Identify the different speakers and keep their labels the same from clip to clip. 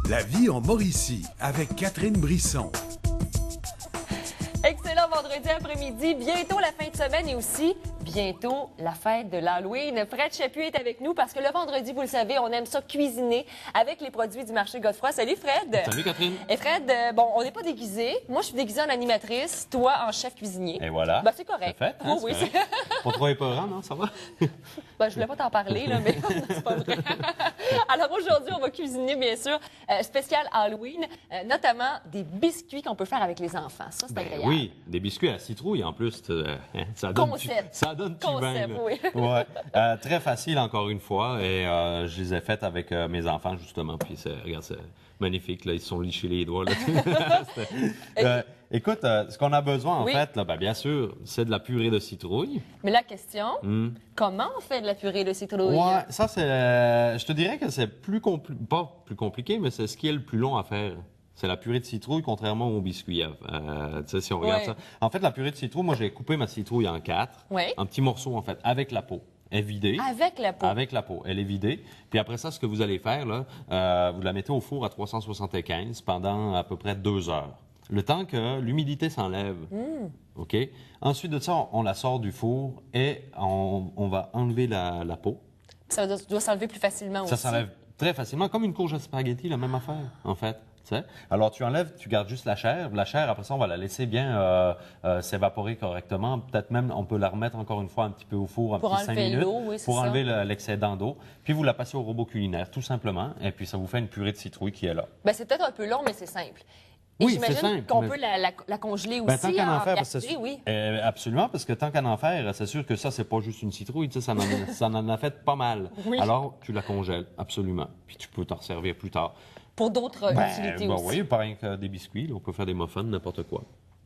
Speaker 1: La vie en Mauricie avec Catherine Brisson.
Speaker 2: Excellent vendredi après-midi. Bientôt la fin de semaine et aussi bientôt la fête de l'Halloween. Fred Chaput est avec nous parce que le vendredi, vous le savez, on aime ça cuisiner avec les produits du marché Godefroy. Salut Fred.
Speaker 3: Salut Catherine.
Speaker 2: Et Fred, bon, on n'est pas déguisés. Moi, je suis déguisée en animatrice, toi en chef cuisinier.
Speaker 3: Et voilà.
Speaker 2: Ben, c'est correct.
Speaker 3: C'est fait, hein,
Speaker 2: Oui,
Speaker 3: c'est correct. Pas trop épeurant, non? Ça va?
Speaker 2: Ben, je voulais pas t'en parler, là, mais c'est pas vrai. Alors aujourd'hui, on va cuisiner, bien sûr, spécial Halloween, notamment des biscuits qu'on peut faire avec les enfants. Ça, c'est agréable.
Speaker 3: Oui, des biscuits à citrouille en plus. Ça donne du vin.
Speaker 2: Oui.
Speaker 3: Ouais. Très facile, encore une fois. Et je les ai faites avec mes enfants, justement. Puis, regarde, c'est magnifique. Là, ils se sont lichés les doigts. Là. Écoute, ce qu'on a besoin, en fait, là, ben, bien sûr, c'est de la purée de citrouille.
Speaker 2: Mais la question, comment on fait de la purée de citrouille?
Speaker 3: Ouais, ça, c'est. Je te dirais que c'est pas plus compliqué, mais c'est ce qui est le plus long à faire. C'est la purée de citrouille, contrairement au biscuit. Tu sais, si on regarde ça. En fait, la purée de citrouille, moi, j'ai coupé ma citrouille en 4.
Speaker 2: Oui.
Speaker 3: En petits morceaux, en fait, avec la peau. Elle est vidée.
Speaker 2: Avec la peau?
Speaker 3: Avec la peau. Elle est vidée. Puis après ça, ce que vous allez faire, là, vous la mettez au four à 375 pendant à peu près 2 heures. Le temps que l'humidité s'enlève. OK? Ensuite de ça, on la sort du four et on va enlever la peau.
Speaker 2: Ça doit s'enlever plus facilement aussi.
Speaker 3: Ça s'enlève très facilement, comme une courge à spaghetti, la même affaire, en fait. T'sais? Alors, tu enlèves, tu gardes juste la chair. La chair, après ça, on va la laisser bien s'évaporer correctement. Peut-être même, on peut la remettre encore une fois un petit peu au four,
Speaker 2: pour
Speaker 3: petit 5
Speaker 2: enlever
Speaker 3: minutes,
Speaker 2: l'eau, oui, c'est
Speaker 3: pour
Speaker 2: ça.
Speaker 3: enlever l'excédent d'eau. Puis, vous la passez au robot culinaire, tout simplement. Et puis, ça vous fait une purée de citrouille qui est là.
Speaker 2: Ben, c'est peut-être un peu long, mais c'est simple. Et
Speaker 3: Oui, c'est
Speaker 2: j'imagine
Speaker 3: simple,
Speaker 2: qu'on
Speaker 3: mais-
Speaker 2: peut la congeler aussi
Speaker 3: Ben, tant qu'à en faire, parce que
Speaker 2: pâtisserie, oui.
Speaker 3: absolument, parce que tant qu'à en faire, c'est sûr que ça, c'est pas juste une citrouille, tu sais, ça en a fait pas mal.
Speaker 2: Oui.
Speaker 3: Alors, tu la congèles, absolument. Puis, tu peux t'en servir plus tard.
Speaker 2: Pour d'autres utilités aussi.
Speaker 3: Oui, pas rien que des biscuits. Là, on peut faire des muffins, n'importe quoi.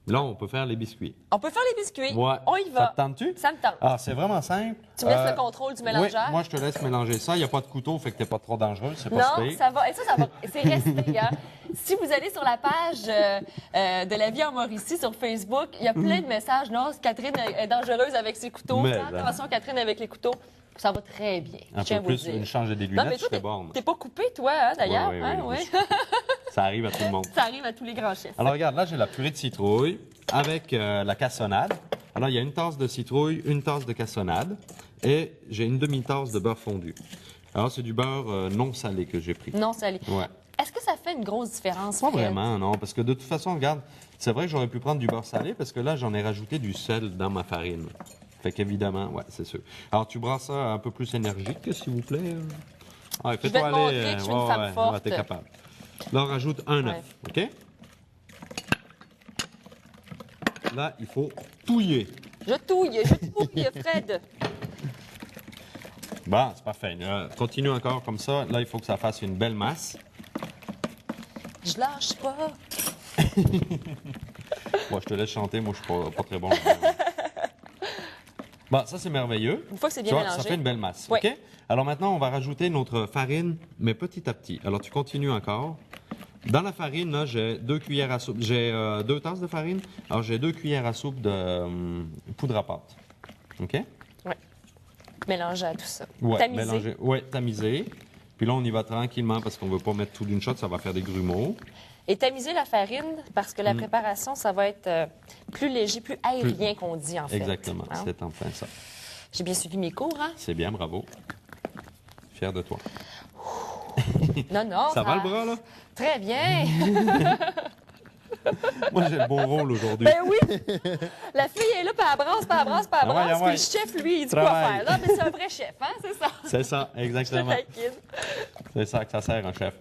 Speaker 3: Là, on peut faire les biscuits.
Speaker 2: On peut faire les biscuits.
Speaker 3: Ouais.
Speaker 2: On y va.
Speaker 3: Ça te tente-tu?
Speaker 2: Ça me tente.
Speaker 3: Ah, c'est vraiment simple.
Speaker 2: Tu me laisses le contrôle du mélangeur?
Speaker 3: Oui, moi, je te laisse mélanger ça. Il n'y a pas de couteau, fait que t'es pas trop dangereux. C'est pas
Speaker 2: Non,
Speaker 3: super.
Speaker 2: ça va. Et ça va. C'est resté. Hein? Si vous allez sur la page de La Vie en Mauricie sur Facebook, il y a plein de messages. Non, Catherine est dangereuse avec ses couteaux.
Speaker 3: Mais,
Speaker 2: Fais attention, Catherine, avec les couteaux. Ça va très bien.
Speaker 3: Un
Speaker 2: je tiens à
Speaker 3: peu
Speaker 2: vous le
Speaker 3: plus,
Speaker 2: dire.
Speaker 3: une change des
Speaker 2: Non,
Speaker 3: lunettes,
Speaker 2: mais
Speaker 3: je
Speaker 2: toi,
Speaker 3: serais borne.
Speaker 2: t'es pas coupé, toi, hein, d'ailleurs.
Speaker 3: Oui, oui,
Speaker 2: hein,
Speaker 3: oui,
Speaker 2: oui.
Speaker 3: Ça arrive à tout le monde.
Speaker 2: Ça arrive à tous les grands chefs.
Speaker 3: Alors, regarde, là, j'ai la purée de citrouille avec la cassonade. Alors, il y a une tasse de citrouille, une tasse de cassonade et j'ai une demi-tasse de beurre fondu. Alors, c'est du beurre non salé que j'ai pris.
Speaker 2: Non salé.
Speaker 3: Ouais.
Speaker 2: Est-ce que ça fait une grosse différence?
Speaker 3: Pas
Speaker 2: Fred?
Speaker 3: vraiment, non, parce que de toute façon, regarde, c'est vrai que j'aurais pu prendre du beurre salé parce que là, j'en ai rajouté du sel dans ma farine. Fait qu'évidemment, ouais, c'est sûr. Alors, tu brasses ça un peu plus énergique, s'il vous plaît. Ah,
Speaker 2: Je vais te montrer que je suis une femme forte.
Speaker 3: Ouais, t'es capable. Là, on rajoute un œuf, OK? Là, il faut touiller.
Speaker 2: Je touille, Fred.
Speaker 3: Bon, c'est parfait. Continue encore comme ça. Là, il faut que ça fasse une belle masse.
Speaker 2: Je lâche pas.
Speaker 3: Bon, je te laisse chanter. Moi, je suis pas très bon. Bon, ça, c'est merveilleux.
Speaker 2: Une fois que c'est bien
Speaker 3: Tu vois,
Speaker 2: mélangé.
Speaker 3: ça fait une belle masse.
Speaker 2: Oui.
Speaker 3: OK? Alors maintenant, on va rajouter notre farine, mais petit à petit. Alors, tu continues encore. Dans la farine, là, j'ai 2 cuillères à soupe. J'ai 2 tasses de farine. Alors, j'ai 2 cuillères à soupe de poudre à pâte. OK?
Speaker 2: Oui. Mélanger à tout ça.
Speaker 3: Ouais,
Speaker 2: Tamiser.
Speaker 3: mélanger. Ouais, tamiser. Puis là, on y va tranquillement parce qu'on ne veut pas mettre tout d'une shot, ça va faire des grumeaux.
Speaker 2: Et tamiser la farine parce que la préparation, ça va être plus léger, plus aérien qu'on dit en fait.
Speaker 3: Exactement,
Speaker 2: Hein?
Speaker 3: c'est enfin ça.
Speaker 2: J'ai bien suivi mes cours, hein?
Speaker 3: C'est bien, bravo. Fier de toi.
Speaker 2: Non, non.
Speaker 3: Ça va le bras, là?
Speaker 2: Très bien.
Speaker 3: Moi, j'ai le bon rôle aujourd'hui.
Speaker 2: Ben oui. La fille est là, puis elle brasse, puis elle brasse, puis elle
Speaker 3: Ah ouais,
Speaker 2: brasse.
Speaker 3: ah ouais.
Speaker 2: Puis le chef, lui, il dit quoi
Speaker 3: Travail.
Speaker 2: faire. Là, mais c'est un vrai chef, hein? C'est ça.
Speaker 3: C'est ça,
Speaker 2: Je te
Speaker 3: exactement.
Speaker 2: taquine.
Speaker 3: C'est ça que ça sert, un chef.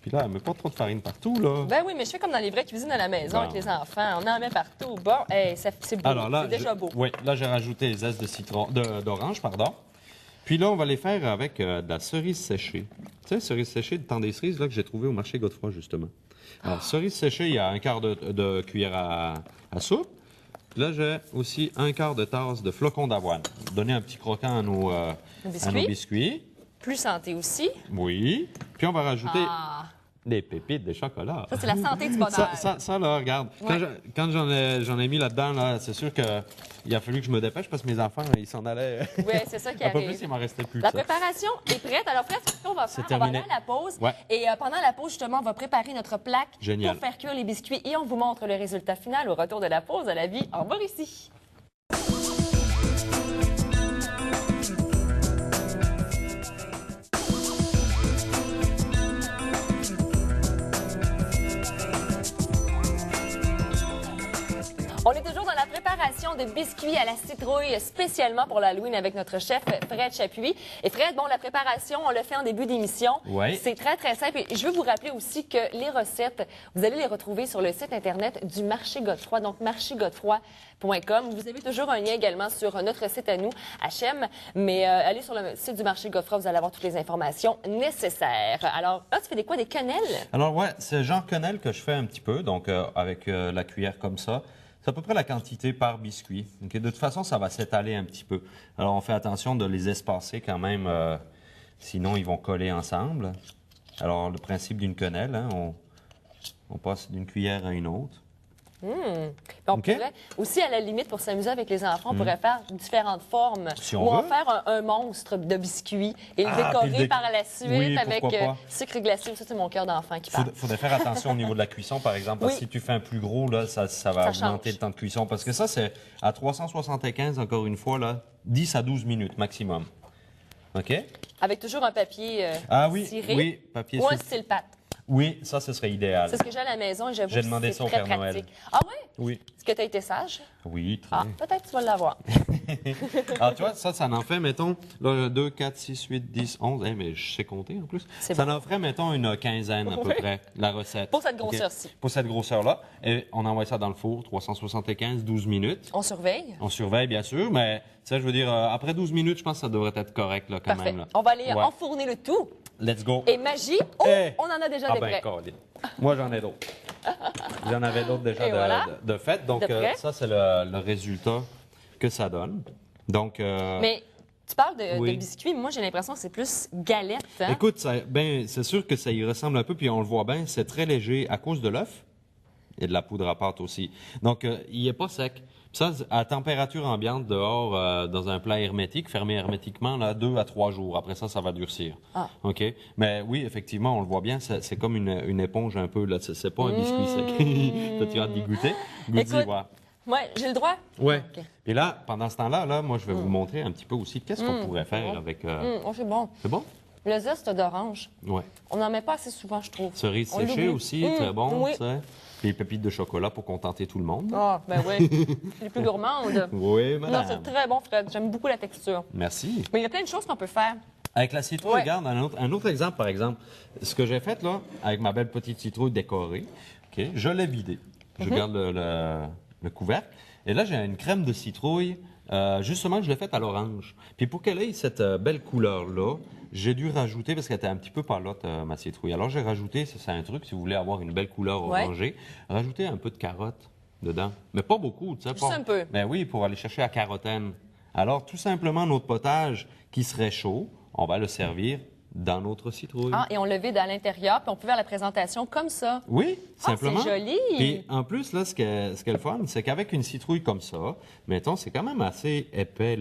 Speaker 3: Puis là, elle met pas trop de farine partout, là.
Speaker 2: Ben oui, mais je fais comme dans les vraies cuisines à la maison
Speaker 3: Bon.
Speaker 2: avec les enfants. On en met partout. Bon, hey, c'est beau.
Speaker 3: Alors là,
Speaker 2: C'est déjà beau.
Speaker 3: Oui, là, j'ai rajouté les zestes de citron, d'orange, pardon. Puis là, on va les faire avec de la cerise séchée. Tu sais, cerise séchée de temps des cerises, là, que j'ai trouvé au marché Godefroy, justement. Alors, cerise séchée, il y a un quart de cuillère à soupe. Là, j'ai aussi un quart de tasse de flocons d'avoine. Donner un petit croquant à nos
Speaker 2: biscuits.
Speaker 3: biscuits.
Speaker 2: Plus santé aussi.
Speaker 3: Oui. Puis on va rajouter
Speaker 2: Ah,
Speaker 3: Des pépites de chocolat.
Speaker 2: Ça, c'est la santé du bonheur.
Speaker 3: Ça, là, regarde.
Speaker 2: Ouais.
Speaker 3: Quand j'en ai mis là-dedans, là, c'est sûr qu'il a fallu que je me dépêche parce que mes enfants, ils s'en allaient.
Speaker 2: Oui, c'est ça qui
Speaker 3: Un peu
Speaker 2: arrive.
Speaker 3: plus, il m'en restait plus.
Speaker 2: La
Speaker 3: que ça.
Speaker 2: préparation est prête. Alors, Fred, ce qu'on va faire, on va
Speaker 3: terminé.
Speaker 2: aller à la pause.
Speaker 3: Ouais.
Speaker 2: Et pendant la pause, justement, on va préparer notre plaque
Speaker 3: Génial.
Speaker 2: pour faire cuire les biscuits. Et on vous montre le résultat final au retour de la pause à la vie en Mauricie. On est toujours dans la préparation de biscuits à la citrouille spécialement pour l'Halloween avec notre chef Fred Chapuis. Et Fred, bon, la préparation, on l'a fait en début d'émission.
Speaker 3: Oui.
Speaker 2: C'est très, très simple. Et je veux vous rappeler aussi que les recettes, vous allez les retrouver sur le site Internet du Marché Godefroy, donc marchégodefroy.com. Vous avez toujours un lien également sur notre site à nous, HM. Mais allez sur le site du Marché Godefroy, vous allez avoir toutes les informations nécessaires. Alors, là, tu fais des quenelles?
Speaker 3: Alors, ouais, c'est genre quenelle que je fais un petit peu, donc avec la cuillère comme ça. C'est à peu près la quantité par biscuit. Okay? De toute façon, ça va s'étaler un petit peu. Alors, on fait attention de les espacer quand même, sinon ils vont coller ensemble. Alors, le principe d'une quenelle, hein, on passe d'une cuillère à une autre.
Speaker 2: On
Speaker 3: OK.
Speaker 2: pourrait aussi, à la limite, pour s'amuser avec les enfants, on pourrait faire différentes formes.
Speaker 3: Si on
Speaker 2: ou en
Speaker 3: veut.
Speaker 2: faire un monstre de biscuits et le
Speaker 3: Ah, puis
Speaker 2: décorer
Speaker 3: le
Speaker 2: par la suite
Speaker 3: Oui,
Speaker 2: avec
Speaker 3: pourquoi pas.
Speaker 2: sucre glacé. Ça, c'est mon cœur d'enfant qui parle.
Speaker 3: Faudrait faire attention au niveau de la cuisson, par exemple, parce que
Speaker 2: Oui.
Speaker 3: si tu fais un plus gros, là, ça va
Speaker 2: Ça
Speaker 3: augmenter
Speaker 2: change.
Speaker 3: le temps de cuisson. Parce que ça, c'est à 375, encore une fois, là, 10 à 12 minutes maximum. OK?
Speaker 2: Avec toujours un papier
Speaker 3: Ah oui,
Speaker 2: ciré
Speaker 3: oui, papier
Speaker 2: ou un
Speaker 3: sur-
Speaker 2: style pâte.
Speaker 3: Oui, ça, ce serait idéal.
Speaker 2: C'est ce que j'ai à la maison et j'avoue
Speaker 3: J'ai
Speaker 2: que
Speaker 3: demandé
Speaker 2: c'est
Speaker 3: ça au
Speaker 2: très
Speaker 3: Père Noël.
Speaker 2: pratique. Ah oui?
Speaker 3: Oui.
Speaker 2: Est-ce que tu as été sage?
Speaker 3: Oui, très.
Speaker 2: Ah, peut-être que tu vas l'avoir.
Speaker 3: Alors, tu vois, ça en fait, mettons, là, 2, 4, 6, 8, 10, 11. Hey, mais je sais compter en plus.
Speaker 2: C'est
Speaker 3: Ça
Speaker 2: bon.
Speaker 3: en ferait, mettons, une quinzaine à peu
Speaker 2: Oui.
Speaker 3: près, la recette.
Speaker 2: Pour cette
Speaker 3: OK?
Speaker 2: grosseur-ci.
Speaker 3: Pour cette grosseur-là. Et on envoie ça dans le four, 375, 12 minutes.
Speaker 2: On surveille?
Speaker 3: On surveille, bien sûr, mais ça, je veux dire, après 12 minutes, je pense que ça devrait être correct, là, quand
Speaker 2: Parfait.
Speaker 3: même. Là.
Speaker 2: On va aller
Speaker 3: Ouais.
Speaker 2: enfourner le tout.
Speaker 3: Let's go.
Speaker 2: Et magie, oh,
Speaker 3: Eh!
Speaker 2: on en a déjà
Speaker 3: Ah
Speaker 2: des
Speaker 3: ben,
Speaker 2: prêts.
Speaker 3: Colin. Moi, j'en ai d'autres. J'en avais d'autres déjà
Speaker 2: Et voilà.
Speaker 3: de fait. Donc,
Speaker 2: De prêt.
Speaker 3: ça, c'est le résultat que ça donne. Donc,
Speaker 2: Mais tu parles de
Speaker 3: Oui.
Speaker 2: biscuits, moi j'ai l'impression que c'est plus galette. Hein?
Speaker 3: écoute, c'est sûr que ça y ressemble un peu, puis on le voit bien, c'est très léger à cause de l'œuf et de la poudre à pâte aussi. Donc, il n'est pas sec. Ça, à température ambiante, dehors, dans un plat hermétique, fermé hermétiquement, là, 2 à 3 jours. Après ça, ça va durcir.
Speaker 2: Ah.
Speaker 3: OK? Mais oui, effectivement, on le voit bien, c'est comme une éponge un peu. Là. C'est pas un biscuit sec. Toi, tu as d'y goûter. Goûte-y,
Speaker 2: Écoute,
Speaker 3: voir.
Speaker 2: Ouais, j'ai le droit?
Speaker 3: Ouais.
Speaker 2: OK.
Speaker 3: Et là, pendant ce temps-là, là, moi, je vais vous montrer un petit peu aussi qu'est-ce qu'on pourrait faire avec...
Speaker 2: Oh, c'est bon.
Speaker 3: C'est bon?
Speaker 2: Le zeste d'orange,
Speaker 3: Ouais.
Speaker 2: on n'en met pas assez souvent, je trouve.
Speaker 3: Cerise
Speaker 2: On
Speaker 3: séchée
Speaker 2: l'oublie.
Speaker 3: aussi, très bon,
Speaker 2: Oui.
Speaker 3: tu sais. Les pépites de chocolat pour contenter tout le monde.
Speaker 2: Ah, ben oui. Les plus gourmandes.
Speaker 3: Oui,
Speaker 2: Non,
Speaker 3: madame.
Speaker 2: c'est très bon, Fred. J'aime beaucoup la texture.
Speaker 3: Merci.
Speaker 2: Mais il y a plein de choses qu'on peut faire.
Speaker 3: Avec la citrouille,
Speaker 2: Ouais.
Speaker 3: regarde, un autre exemple, par exemple. Ce que j'ai fait, là, avec ma belle petite citrouille décorée, OK, je l'ai vidée. Je garde le couvercle. Et là, j'ai une crème de citrouille, justement, je l'ai faite à l'orange. Puis pour qu'elle ait cette belle couleur-là, j'ai dû rajouter, parce qu'elle était un petit peu palote, ma citrouille. Alors, j'ai rajouté, ça, c'est un truc, si vous voulez avoir une belle couleur
Speaker 2: Ouais.
Speaker 3: orangée, rajouter un peu de carotte dedans. Mais pas beaucoup, tu sais.
Speaker 2: Juste
Speaker 3: pas-
Speaker 2: un peu.
Speaker 3: Ben oui, pour aller chercher la carotène. Alors, tout simplement, notre potage qui serait chaud, on va le servir dans notre citrouille.
Speaker 2: Ah, et on le vide à l'intérieur, puis on peut faire la présentation comme ça.
Speaker 3: Oui,
Speaker 2: Ah,
Speaker 3: simplement.
Speaker 2: c'est joli.
Speaker 3: Puis en plus, là, ce qui est le fun, c'est qu'avec une citrouille comme ça, mettons, c'est quand même assez épais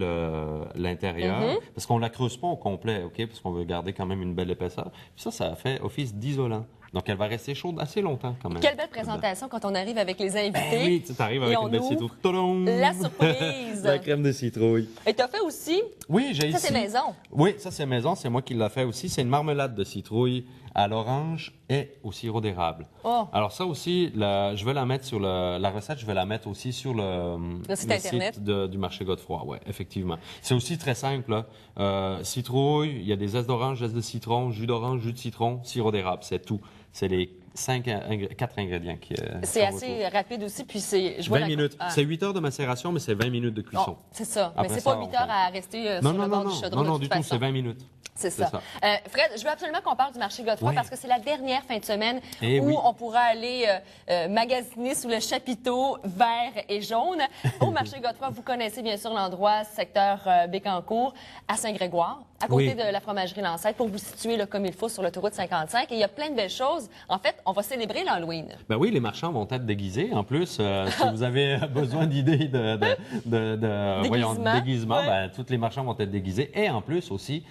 Speaker 3: l'intérieur,
Speaker 2: Mm-hmm.
Speaker 3: parce qu'on la creuse pas au complet, OK? Parce qu'on veut garder quand même une belle épaisseur. Puis ça fait office d'isolant. Donc, elle va rester chaude assez longtemps quand même.
Speaker 2: Quelle belle présentation quand on arrive avec les invités.
Speaker 3: Ben oui, tu arrives
Speaker 2: Et
Speaker 3: avec
Speaker 2: on
Speaker 3: une belle
Speaker 2: ouvre
Speaker 3: citrouille. Tadam!
Speaker 2: La surprise.
Speaker 3: La crème de citrouille.
Speaker 2: Et tu as fait aussi,
Speaker 3: Oui, j'ai
Speaker 2: ça
Speaker 3: ici.
Speaker 2: c'est maison.
Speaker 3: Oui, ça c'est maison, c'est moi qui l'ai fait aussi. C'est une marmelade de citrouille à l'orange et au sirop d'érable.
Speaker 2: Oh.
Speaker 3: Alors ça aussi, je vais la mettre sur la recette, je vais la mettre aussi sur le
Speaker 2: site Internet.
Speaker 3: du marché Godefroy. Oui, effectivement. C'est aussi très simple. Là. Citrouille, il y a des zestes d'orange, zestes de citron, jus d'orange, jus de citron, sirop d'érable. C'est tout. C'est les 4 ingrédients qui
Speaker 2: C'est
Speaker 3: qu'on
Speaker 2: assez
Speaker 3: retrouve.
Speaker 2: rapide aussi, puis c'est... je vois
Speaker 3: 20
Speaker 2: la-
Speaker 3: minutes.
Speaker 2: Ah.
Speaker 3: C'est 8 heures de macération, mais c'est 20 minutes de cuisson.
Speaker 2: Oh, c'est ça.
Speaker 3: Après
Speaker 2: mais c'est
Speaker 3: ça,
Speaker 2: pas
Speaker 3: on
Speaker 2: 8 heures
Speaker 3: compte.
Speaker 2: à rester
Speaker 3: Non,
Speaker 2: sur
Speaker 3: non,
Speaker 2: le
Speaker 3: non,
Speaker 2: bord du
Speaker 3: non,
Speaker 2: chaudron
Speaker 3: non,
Speaker 2: de
Speaker 3: non,
Speaker 2: toute
Speaker 3: du tout,
Speaker 2: façon.
Speaker 3: c'est 20 minutes.
Speaker 2: C'est ça. Fred, je veux absolument qu'on parle du marché Godefroy parce que c'est la dernière fin de semaine où on pourra aller magasiner sous le chapiteau vert et jaune. Au marché Godefroy, vous connaissez bien sûr l'endroit, secteur Bécancour, à Saint-Grégoire, à côté de la fromagerie Lancette, pour vous situer là, comme il faut sur l'autoroute 55. Et il y a plein de belles choses. En fait, on va célébrer l'Halloween.
Speaker 3: Ben oui, les marchands vont être déguisés. En plus, si vous avez besoin d'idées de déguisement, ben, tous les marchands vont être déguisés. Et en plus aussi,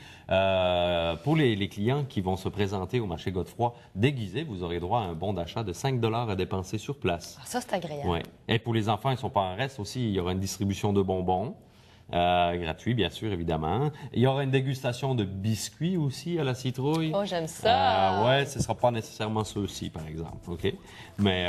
Speaker 3: pour les clients qui vont se présenter au marché Godefroy déguisés, vous aurez droit à un bon d'achat de 5 $ à dépenser sur place.
Speaker 2: Ça, c'est agréable.
Speaker 3: Ouais. Et pour les enfants, ils ne sont pas en reste aussi. Il y aura une distribution de bonbons. Gratuit, bien sûr, évidemment. Il y aura une dégustation de biscuits aussi à la citrouille.
Speaker 2: Oh, j'aime ça.
Speaker 3: Ouais, ce ne sera pas nécessairement ceux-ci, par exemple. OK? Mais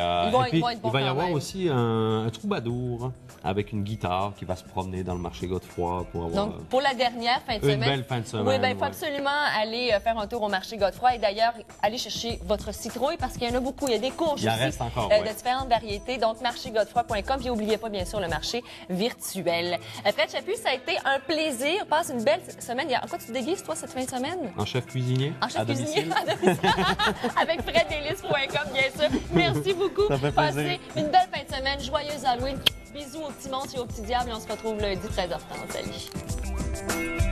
Speaker 2: il va
Speaker 3: y avoir aussi un troubadour avec une guitare qui va se promener dans le marché Godefroy pour avoir.
Speaker 2: Donc, pour la dernière fin de semaine.
Speaker 3: Une belle fin de semaine.
Speaker 2: Oui, bien, il faut absolument aller faire un tour au marché Godefroy. Et d'ailleurs, aller chercher votre citrouille parce qu'il y en a beaucoup. Il y a des courges
Speaker 3: Il en
Speaker 2: aussi,
Speaker 3: reste encore,
Speaker 2: de différentes variétés. Donc, marchégodefroy.com. Puis, n'oubliez pas, bien sûr, le marché virtuel. Fred Chaput, ça a été un plaisir. Passe une belle semaine. En quoi tu te déguises, toi, cette fin de semaine?
Speaker 3: En chef cuisinier.
Speaker 2: En chef cuisinier. Avec freddelis.com, bien sûr. Merci beaucoup.
Speaker 3: Ça fait plaisir.
Speaker 2: Passez une belle fin de semaine. Joyeuse Halloween. Bisous aux petits monstres et aux petits diables. Et on se retrouve lundi 13h30. Salut.